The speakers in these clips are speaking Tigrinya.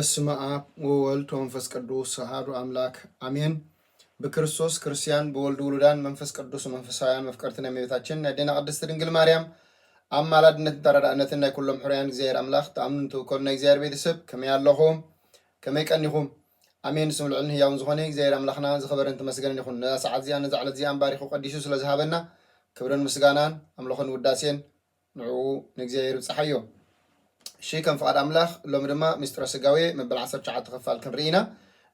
በስመ አብ ወወልድ ወመንፈስ ቅዱስ አሐዱ አምላክ አሜን። በክርስቶስ ክርስቲያን በወልድ ውሉዳን መንፈስ ቅዱስ መንፈሳውያን መፍቀርትና እመቤታችን ያደና ቅድስት ድንግል ማርያም አማላድነት ተራዳእነትና ኩሎም ሕርያን እግዚአብሔር አምላክ ተአምንቱ ኮልና እግዚአብሔር ቤተሰብ ከመያለኹም ከመይቀኒኹም አሜን። ስሙ ልዕልን ህያውን ዝኾነ እግዚአብሔር አምላኽና ዝኸበረን ተመስገን ይኹን። ሰዓት ዚያን ዛዕለት ዚያን ባሪኹ ቀዲሱ ስለዝሃበና ክብርን ምስጋናን አምልኾን ውዳሴን ንዑ ንእግዚአብሔር ብፅሓዮ። እሺ ከም ፍቃድ አምላኽ ሎም ድማ ምስጢረ ስጋዌ መበል 19 ክፋል ክንርኢና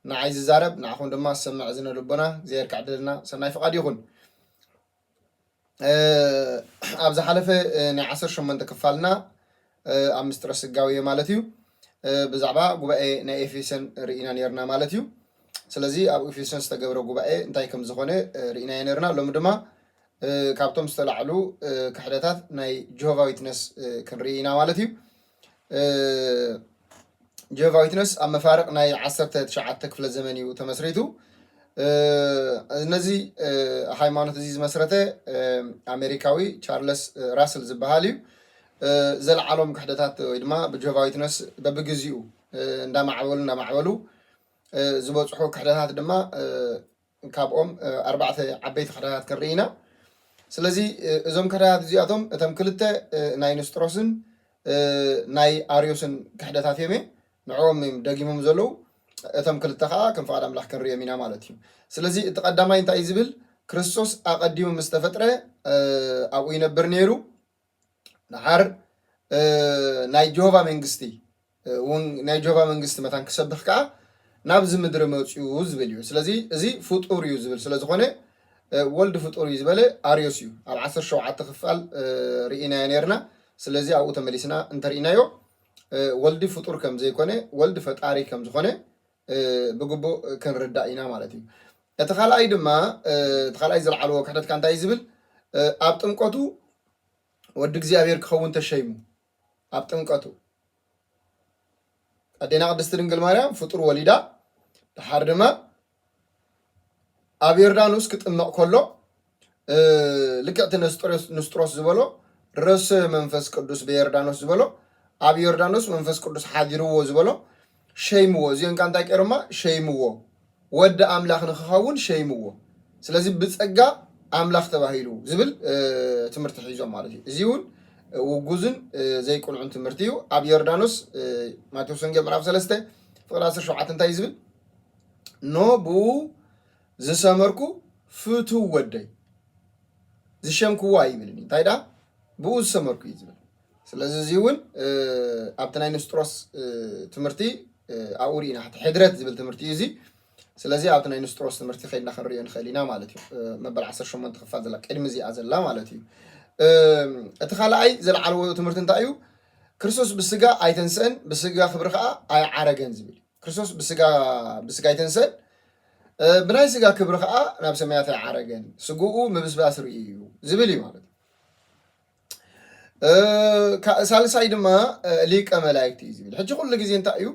ንዓይ ዝዛረብ ንዓኹም ድማ ሰምዕ ዝነ ልቦና እግዚአብሔር ክዕድልና ሰናይ ፍቃድ ይኹን። ኣብ ዝሓለፈ ናይ 18 ክፋልና ኣብ ምስጢረ ስጋዌ ማለት እዩ ብዛዕባ ጉባኤ ናይ ኤፌሶን ርኢና ነርና ማለት እዩ። ስለዚ ኣብ ኤፌሶን ዝተገብረ ጉባኤ እንታይ ከም ዝኾነ ርኢና ነርና። ሎም ድማ ካብቶም ዝተላዕሉ ክሕደታት ናይ ጆሆቫ ዊትነስ ክንርኢና ማለት እዩ። ጆሆቫ ዊትነስ ኣብ መፋርቅ ናይ 19 ክፍለ ዘመን እዩ ተመስሪቱ። እነዚ ሃይማኖት እዚ ዝመስረተ ኣሜሪካዊ ቻርለስ ራስል ዝበሃል እዩ። ዘለዓሎም ክሕደታት ወይ ድማ ብጆሆቫ ዊትነስ በብግዚኡ እንዳማዕበሉ ዝበፅሑ ክሕደታት ድማ ካብኦም 4 ዓበይቲ ክሕደታት ክንርኢና። ስለዚ እዞም ክሕደታት እዚኣቶም እቶም ክልተ ናይ ንስጥሮስን ናይ ኣርዮስን ክሕደታት እዮም። ንዕኦም ደጊሞም ዘለው እቶም ክልተ ከዓ ከም ፍቃድ ኣምላኽ ክንርኦም ኢና ማለት እዩ። ስለዚ እቲ ቀዳማይ እንታይ ዝብል ክርስቶስ ኣቀዲሙ ምስ ተፈጥረ ኣብኡ ይነብር ነይሩ ንሓር ናይ ጆሆቫ መንግስቲ ናይ ጆሆቫ መንግስቲ መታን ክሰብኽ ከዓ ናብዚ ምድሪ መፅኡ ዝብል እዩ። ስለዚ እዚ ፍጡር እዩ ዝብል ስለዝኾነ ወልዲ ፍጡር እዩ ዝበለ ኣርዮስ እዩ። ኣብ 17 ክፋል ርኢናዮ ነርና። ስለዚ ኣብኡ ተመሊስና እንተርኢናዮ ወልዲ ፍጡር ከም ዘይኮነ ወልዲ ፈጣሪ ከም ዝኾነ ብግቡእ ክንርዳእ ኢና ማለት እዩ። እቲ ካልኣይ ድማ እቲ ካልኣይ ዘለዓለዎ ክሕደትካ እንታይ ዝብል ኣብ ጥምቀቱ ወዲ እግዚኣብሔር ክኸውን ተሸይሙ ኣብ ጥምቀቱ ኣዴና ቅድስቲ ድንግል ማርያም ፍጡር ወሊዳ ድሓር ድማ ኣብ ዮርዳኖስ ክጥመቕ ከሎ ልክዕቲ ንስጥሮስ ዝበሎ ረሰ መንፈስ ቅዱስ ብዮርዳኖስ ዝበሎ ኣብ ዮርዳኖስ መንፈስ ቅዱስ ሓዲርዎ ዝበሎ ሸይምዎ። እዚኦም ካ እንታይ ቀይሮማ ሸይምዎ ወዲ ኣምላኽ ንክኸውን ሸይምዎ። ስለዚ ብፀጋ ኣምላኽ ተባሂሉ ዝብል ትምህርቲ ሒዞም ማለት እዩ። እዚ እውን ውጉዝን ዘይቁንዑን ትምህርቲ እዩ። ኣብ ዮርዳኖስ ማቴዎስ ወንጌል ምዕራፍ 3 ፍቅዲ 17 እንታይ ዝብል ኖ ብኡ ዝሰመርኩ ፍትው ወደይ ዝሸምክዎ ኣይብልኒ እንታይ ዳ ብኡ ዝሰመርኩ እዩ ዝብል። ስለዚ እዚ እውን ኣብቲ ናይ ንስጥሮስ ትምህርቲ ኣብኡ ርኢና ሕድረት ዝብል ትምህርቲ እዩ እዚ። ስለዚ ኣብቲ ናይ ንስጥሮስ ትምህርቲ ከይድና ክንሪኦ ንኽእል ኢና ማለት እዩ። መበል 18 ክፋል ዘላ ቅድሚ እዚኣ ዘላ ማለት እዩ። እቲ ካልኣይ ዘለዓለዎ ትምህርቲ እንታይ እዩ? ክርስቶስ ብስጋ ኣይተንስአን ብስጋ ክብሪ ከዓ ኣይዓረገን ዝብል። ክርስቶስ ብስጋ ኣይተንስአን ብናይ ስጋ ክብሪ ከዓ ናብ ሰማያት ኣይዓረገን ስጉኡ ምብስባስ ርኢ እዩ ዝብል እዩ ማለት እዩ። ሳልሳይ ድማ ሊቀ መላእክቲ እዩ ዝብል። ሕጂ ኩሉ ግዜ እንታይ እዩ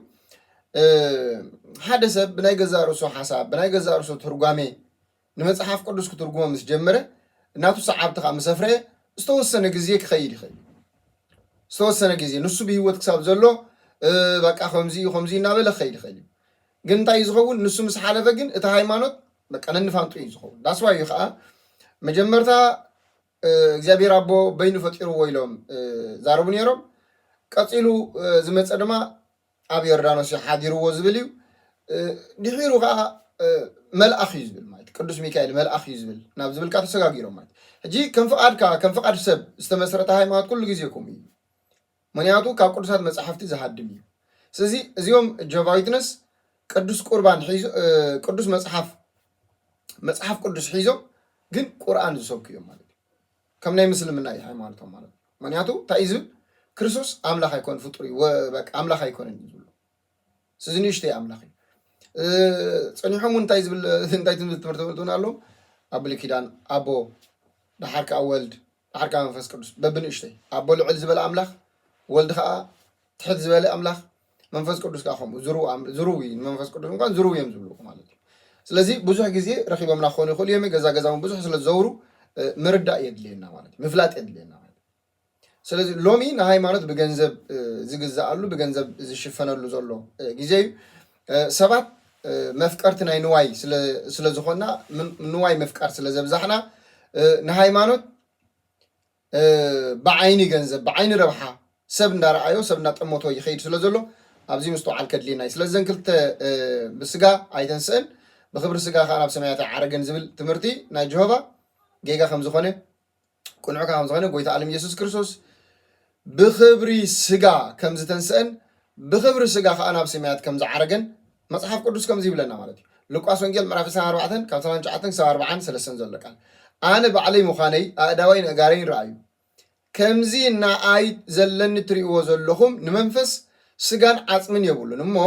ሓደ ሰብ ብናይ ገዛ ርእሱ ሓሳብ ብናይ ገዛ ርእሱ ትርጓሜ ንመፅሓፍ ቅዱስ ክትርጉሞ ምስ ጀመረ እናቱ ሰዓብቲ ከዓ ምስ ኣፍረየ ዝተወሰነ ግዜ ክኸይድ ይኽእል። ዝተወሰነ ግዜ ንሱ ብሂወት ክሳብ ዘሎ በቃ ከምዚ እናበለ ክኸይድ ይኽእል እዩ። ግን እንታይ እዩ ዝኸውን ንሱ ምስ ሓለፈ ግን እቲ ሃይማኖት በቃ ነንፋንጡ እዩ ዝኸውን። ዳስዋ እዩ ከዓ መጀመርታ እግዚአብሔር ኣቦ በይኑ ፈጢርዎ ኢሎም ዛረቡ ነይሮም። ቀፂሉ ዝመፀ ድማ ኣብ ዮርዳኖስ ሓዲርዎ ዝብል እዩ። ድሒሩ ከዓ መልኣኽ እዩ ዝብል ማለት ቅዱስ ሚካኤል መልኣኽ እዩ ዝብል ናብ ዝብልካ ተሰጋጊሮም ማለት ሕጂ ከም ፍቃድካ ከም ፍቃድ ሰብ ዝተመስረተ ሃይማኖት ኩሉ ግዜ ከምኡ እዩ። ምክንያቱ ካብ ቅዱሳት መፅሓፍቲ ዝሃድም እዩ። ስለዚ እዚኦም ጆሆቫ ዊትነስ ቅዱስ ቁርባን ሒዞ ቅዱስ መፅሓፍ ቅዱስ ሒዞም ግን ቁርኣን ዝሰብኩ እዮም ማለት እዩ። ከም ናይ ምስልምና እዩ ሃይማኖቶም ማለት እዩ። ምክንያቱ እንታይ ዝብል ክርስቶስ ኣምላኽ ኣይኮነ ፍጡር እዩ በቃ ኣምላኽ ኣይኮነን እዩ ዝብሎ። እዚ ንእሽተይ ኣምላኽ እዩ። ፀኒሖም እንታይ ዝብል ትምህርቲ ትምህርቱን ኣለዎም ኣብ ብሉይ ኪዳን ኣቦ ድሓር ከዓ ወልድ ድሓር ከዓ መንፈስ ቅዱስ በብንእሽተይ ኣቦ ልዕል ዝበለ ኣምላኽ ወልዲ ከዓ ትሕት ዝበለ ኣምላኽ መንፈስ ቅዱስ ከዓ ከምኡ ዝሩው እዩ። መንፈስ ቅዱስ እንኳን ዝሩው እዮም ዝብልዎ ማለት እዩ። ስለዚ ብዙሕ ግዜ ረኪቦምና ክኾኑ ይኽእሉ እዮም። ገዛ ገዛውን ብዙሕ ስለዝዘውሩ ምርዳእ የድልየና ማለት እዩ። ምፍላጥ የድልየና ማለት እዩ። ስለዚህ ሎሚ ንሃይማኖት ብገንዘብ ዝግዛኣሉ ብገንዘብ ዝሽፈነሉ ዘሎ ግዜ ሰባት መፍቀርቲ ናይ ንዋይ ስለ ዝኾና ንዋይ መፍቃር ስለ ዘብዛሕና ንሃይማኖት ብዓይኒ ገንዘብ ብዓይኒ ረብሓ ሰብ እንዳረኣዮ ሰብ እንዳጠመቶ ይኸይድ ስለ ዘሎ ኣብዚ ምስተውዓል ከድሊና ስለዘን ክልተ ብስጋ ኣይተንስአን ብክብሪ ስጋ ከዓ ናብ ሰማያት ዓረገን ዝብል ትምህርቲ ናይ ጀሆቫ ጌጋ ከም ዝኾነ ቁንዑ ከም ዝኾነ ጎይታ ዓለም ኢየሱስ ክርስቶስ ብክብሪ ስጋ ከም ዝተንስአን ብክብሪ ስጋ ከዓ ናብ ሰማያት ከም ዝዓረገን መጽሓፍ ቅዱስ ከም ዝብለና ማለት እዩ ሉቃስ ወንጌል ምዕራፍ 24 ካብ 39 ክሳብ 43 ዘሎ ቃል ኣነ ባዕለይ ምዃነይ ኣእዳወይን ኣጋረይን ረኣዩ ከምዚ ንኣይ ዘለኒ ትርእይዎ ዘለኹም ንመንፈስ ስጋን ዓፅምን የብሉን እሞ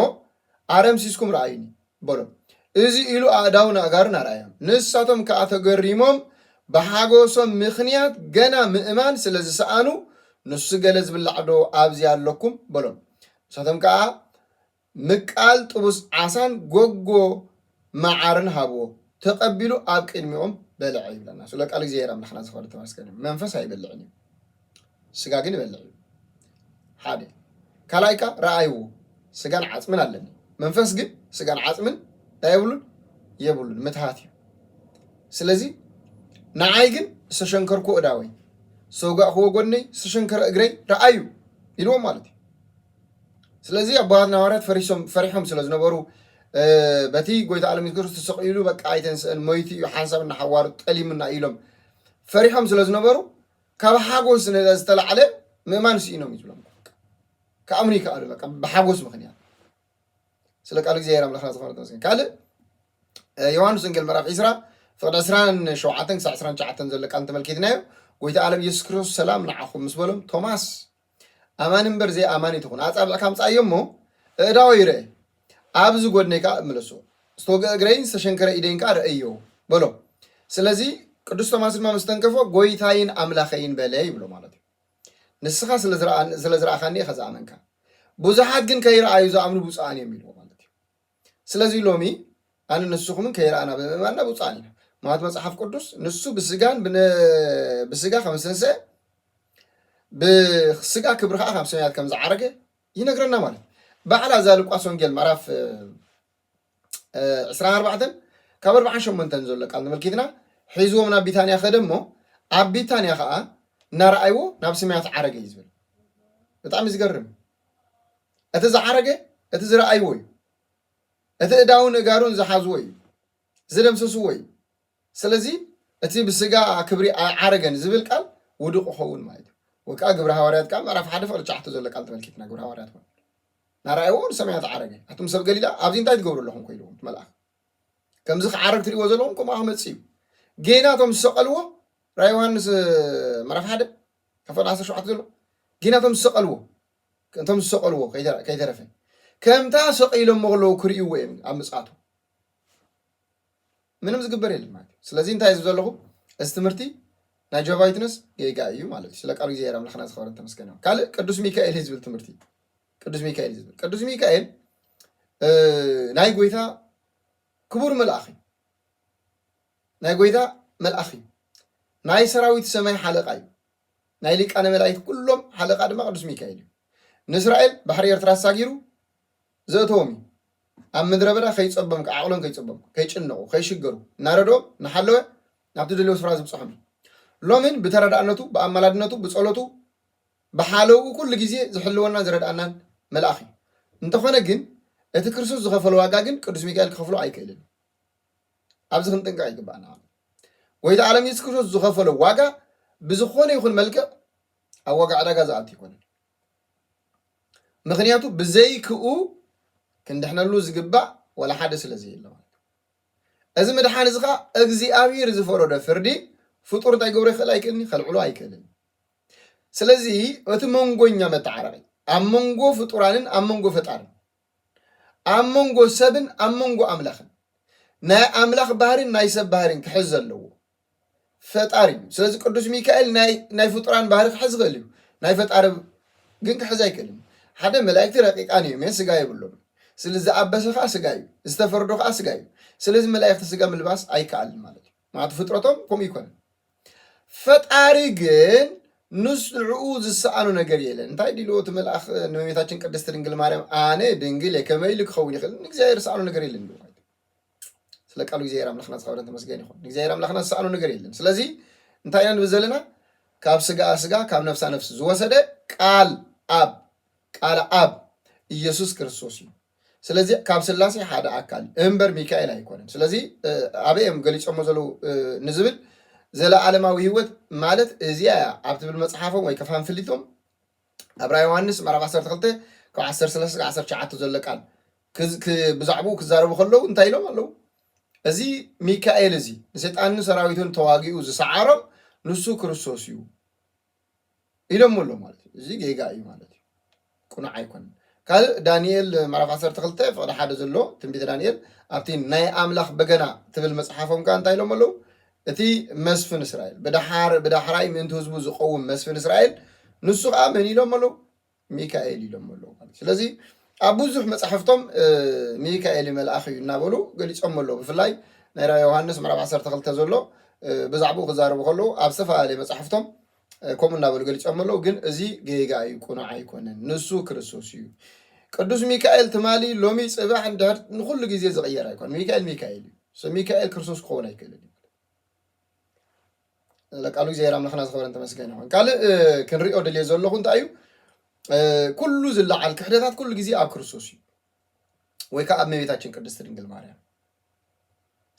ኣረምሲስኩም ረኣዩኒ በሎም እዚ ኢሉ ኣእዳውን ኣጋርን ኣርኣዮም ንሳቶም ከዓ ተገሪሞም ብሓጎሶም ምኽንያት ገና ምእማን ስለ ዝሰኣኑ ንሱ ገለ ዝብላዕ ዶ ኣብዚ ኣለኩም በሎም ንሳቶም ከዓ ምቃል ጥቡስ ዓሳን ጎጎ መዓርን ሃብዎ ተቐቢሉ ኣብ ቅድሚኦም በልዕ ይብለና ስለ ቃል እግዚኣብሔር ኣምላኽና ዝኽበር ተመስገን መንፈስ ኣይበልዕን እዩ ስጋ ግን ይበልዕ እዩ ሓደ ካልኣይካ ረኣይዎ ስጋን ዓፅምን ኣለኒ መንፈስ ግን ስጋን ዓፅምን የብሉን ምትሃት እዩ ስለዚ ንዓይ ግን ዝተሸንከርኩ እዳወይ ሰውጋእኽዎ ጎነይ ዝተሸንከረ እግረይ ረኣዩ ኢልዎም ማለት እዩ ስለዚ ኣቦሃትና ሐዋርያት ፈሪሖም ስለ ዝነበሩ በቲ ጎይታ ዓለም ኢየሱስ ክርስቶስ ተሰቂሉ በቃ ኣይተንስአን ሞይቲ እዩ ሓንሳብ እናሓዋሩ ጠሊምና ኢሎም ፈሪሖም ስለ ዝነበሩ ካብ ሓጎስ ዝተላዕለ ምእማን ስኢኖም እዩ ዝብሎም ከኣምኑ ይከኣሉ በቃ ብሓጎስ ምክንያት ስለ ቃል እግዚኣብሔር ኣምላኽና ዝኾነ ተመስገን ካልእ ዮሃንስ ወንጌል ምዕራፍ 20 ፍቅዲ 27 ክሳብ 29 ዘሎ ቃል ተመልኪትናዮ ጎይታ ዓለም ኢየሱስ ክርስቶስ ሰላም ንዓኹም ምስ በሎም ቶማስ ኣማን እምበር ዘይ ኣማን ይትኹን ኣጻብዕካ ምጻእዮ እሞ እዳወ ይርአ ኣብዚ ጎድነይካ እምለሶ ዝተወግአ እግረይን ዝተሸንከረ ኢደይን ከዓ ርእዮ በሎም ስለዚ ቅዱስ ቶማስ ድማ ምስ ተንከፎ ጎይታይን ኣምላኸይን በለ ይብሎ ማለት እዩ ንስኻ ስለ ዝረኣኻኒ ኢኻ ዝኣመንካ ብዙሓት ግን ከይረኣዩ ዝኣምኑ ብፁዓን እዮም ኢልዎ ማለት እዩ ስለዚ ሎሚ ኣነ ንስኹምን ከይረኣና ብምእማንና ብፁዓን ኢና ማለት መጽሓፍ ቅዱስ ንሱ ብስጋ ከም ዝተንስአ ብስጋ ክብሪ ከዓ ካብ ሰማያት ከም ዝዓረገ ይነግረና ማለት በዓላ እዛ ሉቃስ ወንጌል ምዕራፍ 24 ካብ 48 ዘሎ ቃል ተመልኪትና ሒዝዎም ናብ ቢታንያ ኸደ እሞ ኣብ ቢታንያ ከዓ እናረኣይዎ ናብ ሰማያት ዓረገ እዩ ዝብል ብጣዕሚ ዝገርም እቲ ዝዓረገ እቲ ዝረኣይዎ እዩ እቲ እዳውን እጋሩን ዝሓዝዎ እዩ ዝደምሰስዎ እዩ ስለዚ እቲ ብስጋ ክብሪ ዓረገን ዝብል ቃል ውድቕ ኸውን ማለት እዩ ወከዓ ግብረ ሐዋርያት ከዓ ምዕራፍ 1 ፍቅዲ 9 ዘሎ ቃል ተመልኪትና ግብረ ሐዋርያት ናራእይዎ ንሰማያት ዓረገ ኣቱም ሰብ ገሊላ ኣብዚ እንታይ ትገብሩ ኣለኹም ኮይልዎም መልኣክ ከምዚ ክዓረግ ትሪእዎ ዘለኹም ከምኡ መፅእ እዩ ጌናቶም ዝሰቐልዎ ራእይ ዮሃንስ ምዕራፍ 1 ካብ 17 ዘሎ ጌናቶም ዝሰቐልዎ ከይተረፈ ከምታ ሰቂሎም መቕለዉ ክርእይዎ እዮም ኣብ ምፅኣቱ ምንም ዝግበር የለን ማለት እዩ ስለዚ እንታይ ዝብ ዘለኹ እዚ ትምህርቲ ናይ ጆሆቫ ዊትነስ ጌጋ እዩ ማለት እዩ ስለ ቃል እግዚኣብሔር ኣምላኽና ዝኽበር ተመስገን ካልእ ቅዱስ ሚካኤል ዝብል ትምህርቲ ቅዱስ ሚካኤል ናይ ጎይታ ክቡር መልኣኽ እዩ ናይ ጎይታ መልኣኽ እዩ ናይ ሰራዊት ሰማይ ሓለቃ እዩ ናይ ሊቃነ መላእክት ኩሎም ሓለቃ ድማ ቅዱስ ሚካኤል እዩ ንእስራኤል ባሕሪ ኤርትራ ኣሳጊሩ ዘእተዎም እዩ ኣብ ምድረ በዳ ከይፀበም ዓቕሎም ከይፀበም ከይጭነቑ ከይሽገሩ እናረድኦም እናሓለወ ናብቲ ደልዮ ስፍራ ዝብፅሖም እዩ ሎምን ብተረዳእነቱ ብኣመላድነቱ ብፀሎቱ ብሓለውኡ ኩሉ ግዜ ዝሕልወና ዝረዳእናን መልኣኽ እዩ እንተኾነ ግን እቲ ክርስቶስ ዝኸፈለ ዋጋ ግን ቅዱስ ሚካኤል ክኸፍሎ ኣይክእልን ኣብዚ ክንጥንቀቕ ይግባአና ጎይታ ዓለም ኢየሱስ ክርስቶስ ዝኸፈለ ዋጋ ብዝኾነ ይኹን መልክዕ ኣብ ዋጋ ዕዳጋ ዝኣቱ ይኮነን ምክንያቱ ብዘይክኡ ክንድሕነሉ ዝግባእ ወላ ሓደ ስለዘየለ ማለት እዚ ምድሓን እዚ ከዓ እግዚኣብሔር ዝፈረዶ ፍርዲ ፍጡር እንታይ ገብሮ ይኽእል ኣይክእልኒ ከልዕሎ ኣይክእልን ስለዚ እቲ መንጎኛ መተዓራሪ ኣብ መንጎ ፍጡራንን ኣብ መንጎ ፈጣርን ኣብ መንጎ ሰብን ኣብ መንጎ ኣምላኽን ናይ ኣምላኽ ባህርን ናይ ሰብ ባህርን ክሕዝ ዘለዎ ፈጣሪ እዩ ስለዚ ቅዱስ ሚካኤል ናይ ፍጡራን ባህሪ ክሕዝ ክእል እዩ ናይ ፈጣሪ ግን ክሕዝ ኣይክእልን ሓደ መላእክቲ ረቂቃን እዮም ስጋ የብሎም ስለዚ ዝኣበሰ ከዓ ስጋ እዩ ዝተፈርዶ ከዓ ስጋ እዩ ስለዚ መላእክቲ ስጋ ምልባስ ኣይከኣልን ማለት እዩ ማለት ፍጥረቶም ከምኡ ይኮነን ፈጣሪ ግን ንስዑ ዝሰአኑ ነገር የለን እንታይ ዲሎት መልአኽ ንእመቤታችን ቅድስት ድንግል ማርያም ኣነ ድንግል ከመይ ክኸውን ይኽእል ንእግዚአብሔር ዝሰአኑ ነገር የለን ስለ ቃሉ እግዚአብሔር አምላኽና ዝኸበረን ተመስገን ይኹን እግዚአብሔር አምላኽና ዝሰአኑ ነገር የለን ስለዚ እንታይ ኢና ንብል ዘለና ካብ ስጋ ስጋ ካብ ነፍሳ ነፍስ ዝወሰደ ቃል አብ ኢየሱስ ክርስቶስ እዩ ስለዚ ካብ ስላሴ ሓደ አካል እምበር ሚካኤል አይኮነን ስለዚ አበየም ገሊጾሞ ዘለው ንዝብል ዘለዓለማዊ ህይወት ማለት እዚያ ኣብ ትብል መጽሓፎም ወይ ከፋን ፍሊቶም ኣብራ ዮሐንስ ምዕራፍ 12 ካብ 13 19 ዘሎ ቃል ብዛዕባኡ ክዛረቡ ከለው እንታይ ኢሎም ኣለው እዚ ሚካኤል እዚ ንሰይጣንን ሰራዊቱን ተዋጊኡ ዝሰዓሮም ንሱ ክርስቶስ እዩ ኢሎም ኣሎ ማለት እዚ ጌጋ እዩ ማለት እዩ ቁኑዕ አይኮነን ካል ዳንኤል ምዕራፍ 12 ፍቅዲ ሓደ ዘሎ ትንቢተ ዳንኤል ኣብቲ ናይ ኣምላኽ በገና ትብል መጽሓፎም ካ እንታይ ኢሎም ኣለው እቲ መስፍን እስራኤል ብዳሕራይ ምእንቲ ህዝቡ ዝቀውም መስፍን እስራኤል ንሱ ከዓ መን ኢሎም ኣለው ሚካኤል ኢሎም ኣለው ስለዚ ኣብ ብዙሕ መጽሓፍቶም ሚካኤል መልአኽ እዩ እናበሉ ገሊጾም ኣለው ብፍላይ ናይ ራእይ ዮሐንስ ምዕራፍ 12 ዘሎ ብዛዕባኡ ክዛረቡ ከለው ኣብ ዝተፈላለዩ መጽሓፍቶም ከምኡ እናበሉ ገሊጾም ኣለው ግን እዚ ጌጋ እዩ ቁኑዕ ኣይኮነን ንሱ ክርስቶስ እዩ ቅዱስ ሚካኤል ትማሊ ሎሚ ጽባሕ እንድሕር ንኩሉ ግዜ ዝቕየር ኣይኮን ሚካኤል እዩ ሚካኤል ክርስቶስ ክኸውን ኣይክእልን ለቃሉ እግዚአብሔር አምላኽና ዝኸበረን ተመስገን ይኹን ካልእ ክንሪኦ ድልየ ዘለኹ እንታይ እዩ ኩሉ ዝለዓል ክሕደታት ኩሉ ግዜ ኣብ ክርስቶስ እዩ ወይ ከዓ ኣብ እመቤታችን ቅድስት ድንግል ማርያም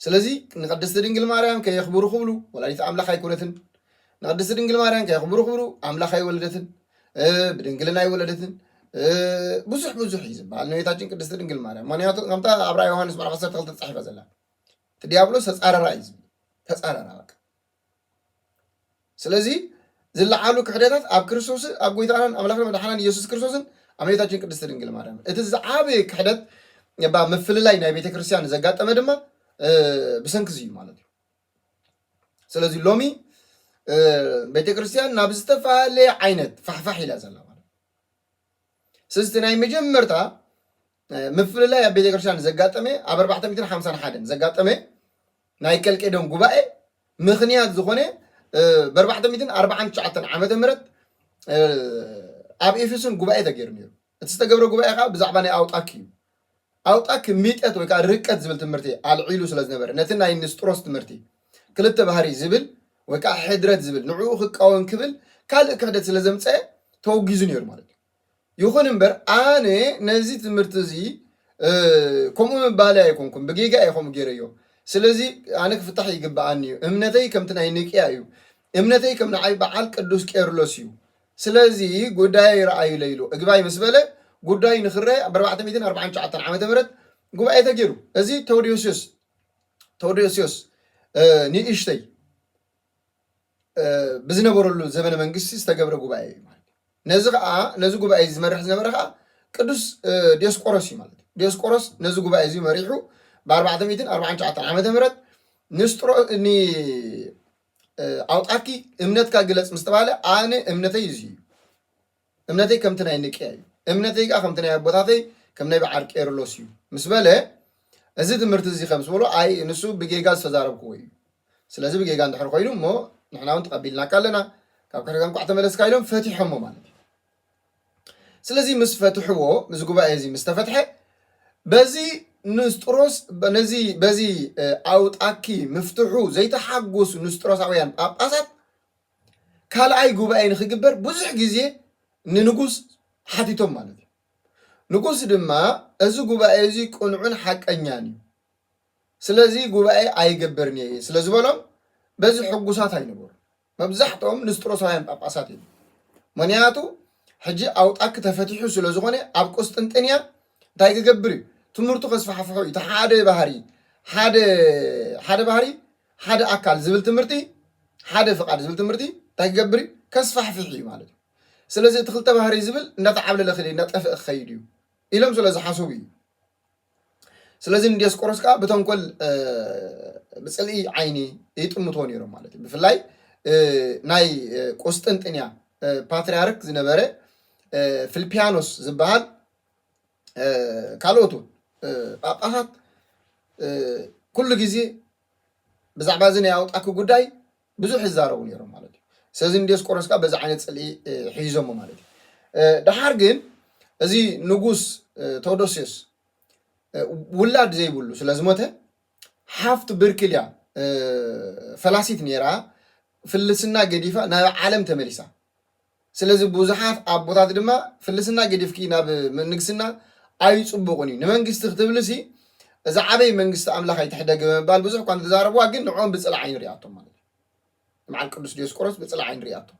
ስለዚ ንቅድስት ድንግል ማርያም ከየኽብሩ ክብሉ ወላዲት ኣምላኽ ኣይኮነትን ንቅድስት ድንግል ማርያም ከየኽብሩ ክብሉ ኣምላኽ ኣይወለደትን ብድንግልና ኣይወለደትን ብዙሕ እዩ ዝበሃል እመቤታችን ቅድስት ድንግል ማርያም ምክንያቱ ከምታ ኣብራ ዮሐንስ ምዕራፍ 12 ተጻሒፋ ዘላ እቲ ዲያብሎስ ተጻረራ እዩ ዝብል ተጻረራ በቃ ስለዚ ዝለዓሉ ክሕደታት ኣብ ክርስቶስ ኣብ ጎይታናን ኣምላኽና መድሓናን ኢየሱስ ክርስቶስን እመቤታችን ቅድስት ድንግል ማርያም እቲ ዝዓበየ ክሕደት ምፍልላይ ናይ ቤተ ክርስቲያን ዘጋጠመ ድማ ብሰንኪ እዩ ማለት እዩ ስለዚ ሎሚ ቤተ ክርስቲያን ናብ ዝተፈላለየ ዓይነት ፋሕፋሕ ኢላ ዘላ ማለት ስለዚ ናይ መጀመርታ ምፍልላይ ኣብ ቤተ ክርስቲያን ዘጋጠመ ኣብ 451 ዘጋጠመ ናይ ከልቄዶን ጉባኤ ምኽንያት ዝኾነ ብ449 ዓመተ ምህረት ኣብ ኤፌሶን ጉባኤ ተገይሩ ነይሩ እቲ ዝተገብረ ጉባኤ ከዓ ብዛዕባ ናይ ኣውጣክ እዩ ኣውጣክ ሚጠት ወይ ከዓ ርቀት ዝብል ትምህርቲ ኣልዒሉ ስለ ዝነበረ ነቲ ናይ ንስጥሮስ ትምህርቲ ክልተ ባህሪ ዝብል ወይ ከዓ ሕድረት ዝብል ንዕኡ ክቃወም ክብል ካልእ ክሕደት ስለ ዘምፀአ ተወጊዙ ነይሩ ማለት እዩ ይኹን እምበር ኣነ ነዚ ትምህርቲ እዚ ከምኡ ምባል ኣይኮንኩም ብጌጋ ኣይኮም ገይረዮ ስለዚ ኣነ ክፍታሕ ይግባኣኒ እዩ እምነተይ ከምቲ ናይ ንቅያ እዩ እምነተይ ከም ንዓይ በዓል ቅዱስ ቄርሎስ እዩ ስለዚ ጉዳይ ረኣዩ ለይሉ እግባይ ምስ በለ ጉዳይ ንኽረአ ብ449 ዓመተ ምህረት ጉባኤ ተገይሩ እዚ ተውዶስዮስ ንእሽተይ ብዝነበረሉ ዘመነ መንግስቲ ዝተገብረ ጉባኤ እዩ ማለት ነዚ ከዓ ነዚ ጉባኤ ዝመርሕ ዝነበረ ከዓ ቅዱስ ዲዮስቆሮስ እዩ ማለት ዲዮስቆሮስ ነዚ ጉባኤ እዚ መሪሑ ብ449 ዓመተ ምህረት ንስጥሮ ኣውጣኪ እምነትካ ግለጽ ምስ ተባሃለ ኣነ እምነተይ እዚ እዩ እምነተይ ከምቲ ናይ ንቅያ እዩ እምነተይ ከዓ ከምቲ ናይ ኣቦታተይ ከም ናይ በዓል ቄርሎስ እዩ ምስ በለ እዚ ትምህርቲ እዚ ከም ዝበሎ ኣይ ንሱ ብጌጋ ዝተዛረብክዎ እዩ ስለዚ ብጌጋ እንድሕር ኮይኑ እሞ ንሕና እውን ተቐቢልናካ ኣለና ካብ ክሕደት እንኳዕ ተመለስካ ኢሎም ፈቲሖሞ ማለት እዩ ስለዚ ምስ ፈትሕዎ ምስ ጉባኤ እዚ ምስ ተፈትሐ በዚ ንስጥሮስ በዚ ኣውጣኪ ምፍትሑ ዘይተሓጎሱ ንስጥሮሳውያን ጳጳሳት ካልኣይ ጉባኤ ንክግበር ብዙሕ ግዜ ንንጉስ ሓቲቶም ማለት እዩ ንጉስ ድማ እዚ ጉባኤ እዚ ቁኑዕን ሓቀኛን እዩ ስለዚ ጉባኤ ኣይገብርን እየ ስለዝበሎም በዚ ሕጉሳት ኣይነበሩ መብዛሕትኦም ንስጥሮሳውያን ጳጳሳት እዮም ምክንያቱ ሕጂ ኣውጣኪ ተፈቲሑ ስለዝኾነ ኣብ ቆስጥንጥንያ እንታይ ክገብር እዩ ትምህርቱ ከስፋሕፍሑ እዩ ሓደ ባህሪ ሓደ ኣካል ዝብል ትምህርቲ ሓደ ፍቃድ ዝብል ትምህርቲ እንታይ ክገብር እዩ ከስፋሕፍሕ እዩ ማለት እዩ ስለዚ እቲ ክልተ ባህሪ ዝብል እንዳተዓብለለ ክእል እንዳጠፍእ ክኸይድ እዩ ኢሎም ስለ ዝሓስቡ እዩ ስለዚ ንዲዮስቆሮስ ከዓ ብተንኮል ብፅልኢ ዓይኒ ይጥምቶ ነይሮም ማለት እዩ ብፍላይ ናይ ቆስጥንጥንያ ፓትርያርክ ዝነበረ ፊልፒያኖስ ዝበሃል ካልኦቱ ጳጳሳት ኩሉ ግዜ ብዛዕባ እዚ ናይ ኣውጣኪ ጉዳይ ብዙሕ ይዛረቡ ነይሮም ማለት እዩ سلازي نديسقورس كا بز عينت صلي حيزوم ማለት دحار ግን እዚ ንጉስ ቴዎዶሲዮስ ውላድ ዘይብሉ ስለዝሞተ ሓፍቱ ብርክልያ ፈላሲት ነራ ፍልስና ገዲፋ ናብ ዓለም ተመሊሳ ስለዚ ብዙሓት ኣቦታት ድማ ፍልስና ገዲፍኪ ናብ ንግስና ኣይጽቡቁን ንመንግስቲ ክትብልሲ እዚ ዓበይ መንግስቲ ኣምላኽ ኣይትሕደገ ባል ብዙሕ ኳን ተዛረብዋ ግን ንዖም ብጽላ ዓይን ሪኣቶም ማለት مع القدس ديسقورس بتصل عين رياته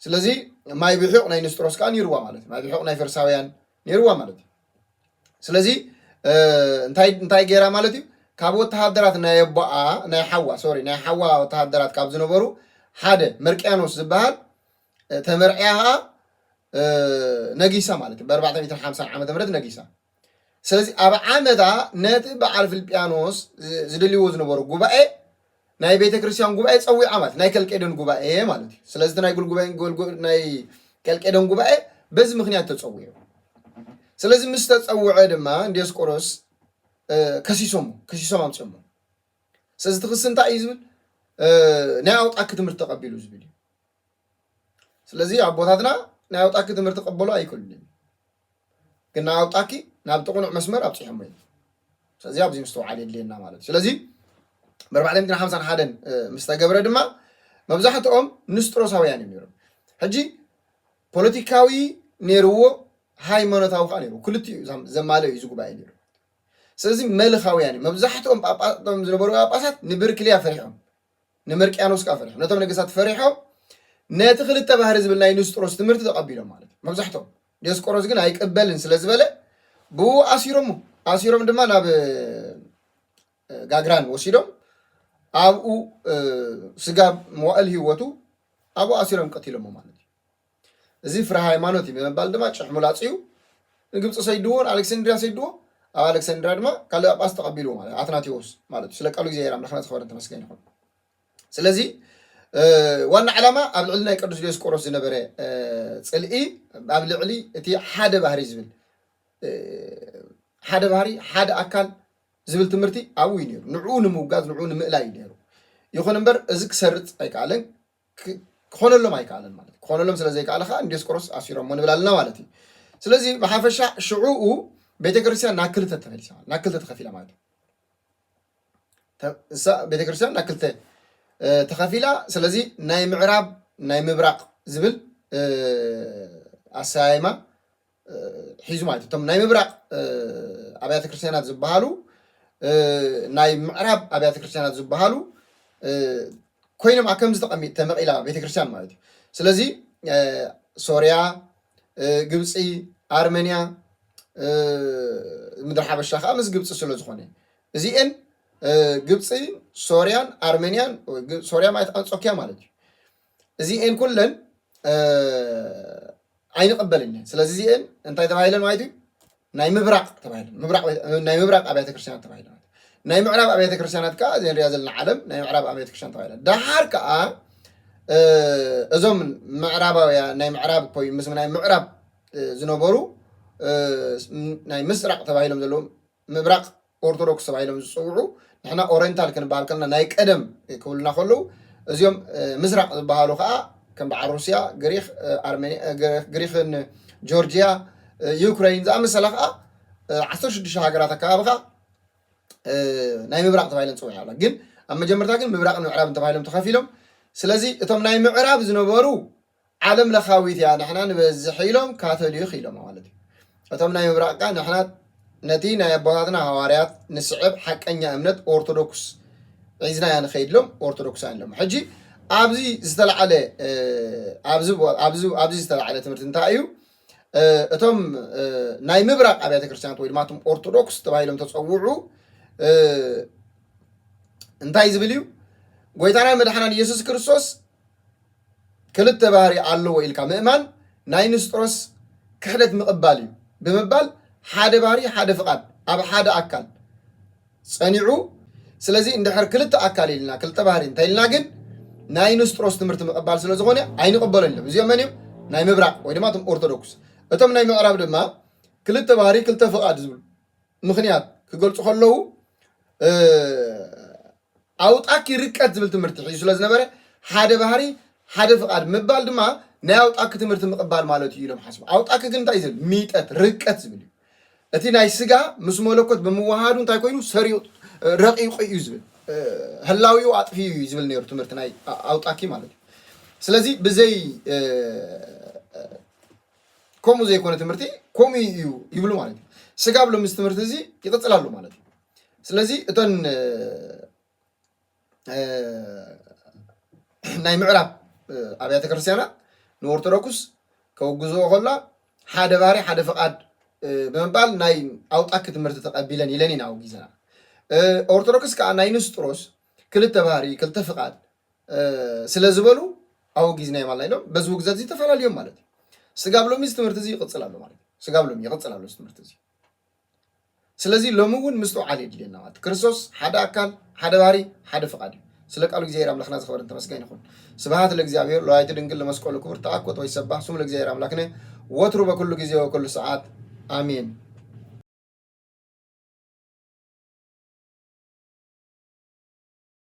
سلازي ما يبيحق ناي نستروس كان يروى مالتي ما يبيحق ناي فرساويان يروى مالتي سلازي انتاي غيرا مالتي كابو تهدرات ناي بقى ناي حوا سوري ناي حوا تهدرات كاب زنبرو حدا مرقيانوس زبال تمرعيها نجيسا مالتي ب 450 عام تمرد نجيسا سلازي ابا عامدا نت بعرف البيانوس زدليو زنبرو غباي ناي بيت كريستيان غوباي صوي عمات ناي كلكيدن غوباي مالتي سلازي ناي غول ناي كلكيدن غوباي بز مخنيات تصوي سلازي مستتصوع دما ديسقورس كسيسوم امصمو سلازي تخسنتا يزبل ناي اوطاك تمرت تقبلوا زبل سلازي ابوتاتنا ناي اوطاك تمرت تقبلوا ايكلن كنا اوطاكي ناب تقنع مسمر ابصيحم سلازي ابزي مستوعد لينا مالتي سلازي بربعدين 50 حدن مستقبره دما مبزحتهم نستروساويان يميرو حجي بوليتيكاوي نيرو ሃይማኖታዊ ቃኒሩ ኩልቲ ዘማለው ይዝጉ ባይኒሩ ስለዚህ መልኻውያን መብዛሕትኦም ጳጳሳቶም ዝነበሩ ጳጳሳት ንብርክልያ ፈሪሖም ንመርቅያኖስ ቃ ፈሪሖም ነቶም ነገስታት ፈሪሖም ነቲ ክልተ ባህሪ ዝብል ናይ ንስጥሮስ ትምህርቲ ተቀቢሎም ማለት መብዛሕትኦም ዲዮስቆሮስ ግን ኣይቀበልን ስለዝበለ ብኡ ኣሲሮም ድማ ናብ ጋግራን ወሲዶም ኣብኡ ስጋ መዋእል ህይወቱ ኣብኡ ኣሲሮም ቀቲሎም ማለት እዚ ፍረ ሃይማኖት ይመባል ድማ ጭሕሙላጽዩ ንግብጽ ሰይድዎን አሌክሳንድሪያ ሰይድዎ ኣብ አሌክሳንድሪያ ድማ ካልእ ጳጳስ ተቀቢሉ ማለት አትናቴዎስ ማለት ስለቀሉ ጊዜ የራም ለخنا ተፈረን ተመስገን ይሁን ስለዚህ ዋና ዓላማ ኣብ ልዕሊ ናይ ቅዱስ ዲዮስቆሮስ ዝነበረ ጽልኢ ኣብ ልዕሊ እቲ ሓደ ባህሪ ዝብል ሓደ ባህሪ ሓደ ኣካል ዝብል ትምህርቲ ኣብኡ ይነሩ ንዑ ንምውጋዝ ንዑ ንምእላይ ይነሩ ይኹን እምበር እዚ ክሰርጽ ኣይከኣለን كونلهم أي كالن مالتي كونلهم سلازي كالخا نديسقورس أسيرهم من بلالنا مالتي سلازي محافشة شعوء بيتكريستيان ناكلته تفعيلها ناكلته تخفيلها مالتي بيتكريستيان ناكلته تخفيلها سلازي ناي معراب ناي مبراق زبل أسايمة حيزو مالتي تم ناي مبراق أبيات كريستيانات زبهالو ناي معراب أبيات كريستيانات زبهالو ኮይኖም ኣከም ዝተቐሚጥ ተመቂላ ቤተክርስትያን ማለት እዩ ስለዚ ሶርያ ግብፂ ኣርሜንያ ምድር ሓበሻ ከዓ ምስ ግብፂ ስለ ዝኾነ እዚአን ግብፂ ሶርያን ኣርሜንያን ሶርያ ማለት አንጾኪያ ማለት እዩ እዚአን ኩለን ኣይንቀበልን ስለዚ እዚአን እንታይ ተባሂለን ማለት እዩ ናይ ምብራቅ ተባሂለን ናይ ምብራቅ ኣብያተ ክርስቲያናት ተባሂለን ናይ ምዕራብ ኣብያተ ክርስቲያናት ከዓ ዘን ሪያ ዘለና ዓለም ናይ ምዕራብ ኣብያተ ክርስቲያን ተባሂለን ዳሓር ከዓ እዞም ምዕራባውያ ናይ ምዕራብ ኮይ ምስ ናይ ምዕራብ ዝነበሩ ናይ ምስራቅ ተባሂሎም ዘለዎም ምብራቅ ኦርቶዶክስ ተባሂሎም ዝፅውዑ ንሕና ኦሪየንታል ክንበሃል ከለና ናይ ቀደም ክብሉና ከለዉ እዚኦም ምስራቅ ዝበሃሉ ከዓ ከም በዓል ሩስያ ግሪክ ኣርሜንያ ግሪክን ጆርጂያ ዩክሬን ዝኣመሰለ ከዓ 16 ሃገራት ኣከባቢ ከዓ ናይ ምብራቅ ተባሂለን ጽውዓላ ግን ኣብ መጀመርታ ግን ምብራቅን ምዕራብን ተባሂሎም ተኸፊሎም ስለዚ እቶም ናይ ምዕራብ ዝነበሩ ዓለም ለኻዊት ያ ንሕና ንበዝሕ ኢሎም ካቶሊክ ኢሎም ማለት እዩ እቶም ናይ ምብራቅ ከዓ ንሕና ነቲ ናይ ኣቦታትና ሃዋርያት ንስዕብ ሓቀኛ እምነት ኦርቶዶክስ ሒዝና ያ ንኸይድሎም ኦርቶዶክሳን ኢሎም ሕጂ ኣብዚ ዝተለዓለ ኣብዚ ዝተለዓለ ትምህርቲ እንታይ እዩ እቶም ናይ ምብራቅ ኣብያተ ክርስቲያናት ወይ ድማ እቶም ኦርቶዶክስ ተባሂሎም ተፀውዑ እንታይ ዝብል እዩ ጎይታና መድሓናን ኢየሱስ ክርስቶስ ክልተ ባህሪ ኣለዎ ኢልካ ምእማን ናይ ንስጥሮስ ክሕደት ምቕባል እዩ ብምባል ሓደ ባህሪ ሓደ ፍቓድ ኣብ ሓደ ኣካል ፀኒዑ ስለዚ እንድሕር ክልተ ኣካል ኢልና ክልተ ባህሪ እንታይ ኢልና ግን ናይ ንስጥሮስ ትምህርቲ ምቕባል ስለ ዝኾነ ኣይንቕበሎን ኢሎም እዚኦም መን እዮም ናይ ምብራቅ ወይ ድማ እቶም ኦርቶዶክስ እቶም ናይ ምዕራብ ድማ ክልተ ባህሪ ክልተ ፍቓድ ዝብሉ ምክንያት ክገልፁ ከለዉ ኣውጣኪ ርቀት ዝብል ትምህርቲ ሒዙ ስለ ዝነበረ ሓደ ባህሪ ሓደ ፍቃድ ምባል ድማ ናይ ኣውጣክ ትምህርቲ ምቕባል ማለት እዩ ኢሎም ሓስቡ ኣውጣክ ግን እንታይ ዝብል ሚጠት ርቀት ዝብል እዩ እቲ ናይ ስጋ ምስ መለኮት ብምዋሃዱ እንታይ ኮይኑ ሰሪዑ ረቂቁ እዩ ዝብል ህላዊው ኣጥፊ እዩ ዝብል ነይሩ ትምህርቲ ናይ ኣውጣኪ ማለት እዩ ስለዚ ብዘይ ከምኡ ዘይኮነ ትምህርቲ ከምኡ እዩ ይብሉ ማለት እዩ ስጋ ብሎ ምስ ትምህርቲ እዚ ይቕፅላሉ ማለት እዩ ስለዚ እተን ናይ ምዕራብ ኣብያተ ክርስቲያናት ንኦርቶዶክስ ከውግዝዎ ከላ ሓደ ባህሪ ሓደ ፍቃድ ብምባል ናይ ኣውጣክ ትምህርቲ ተቐቢለን ኢለን ኢና ኣውጊዘና ኦርቶዶክስ ከዓ ናይ ንስጥሮስ ክልተ ባህሪ ክልተ ፍቃድ ስለ ዝበሉ ኣውጊዝና ማለት ኢሎም በዚ ውግዘት እዚ ተፈላለዮም ማለት እዩ ስጋ ብሎሚ እዚ ትምህርቲ እዚ ይቕፅላሉ ማለት እዩ ስጋ ብሎሚ ይቕፅላሉ እዚ ትምህርቲ እዚ ስለዚ ሎሚ እውን ምስጡ ዓል የድልየና ማለት ክርስቶስ ሓደ ኣካል ሓደ ባህሪ ሓደ ፍቃድ እዩ ስለ ቃሉ እግዚአብሔር አምላክና ዝኸበረን ተመስገን ይሁን ስብሐት ለእግዚአብሔር ለወላዲቱ ድንግል ለመስቀሉ ክቡር ተአኮት ወይሰባህ ስሙ ለእግዚአብሔር አምላክነ ወትሩ በኩሉ ጊዜ ወኩሉ ሰዓት አሜን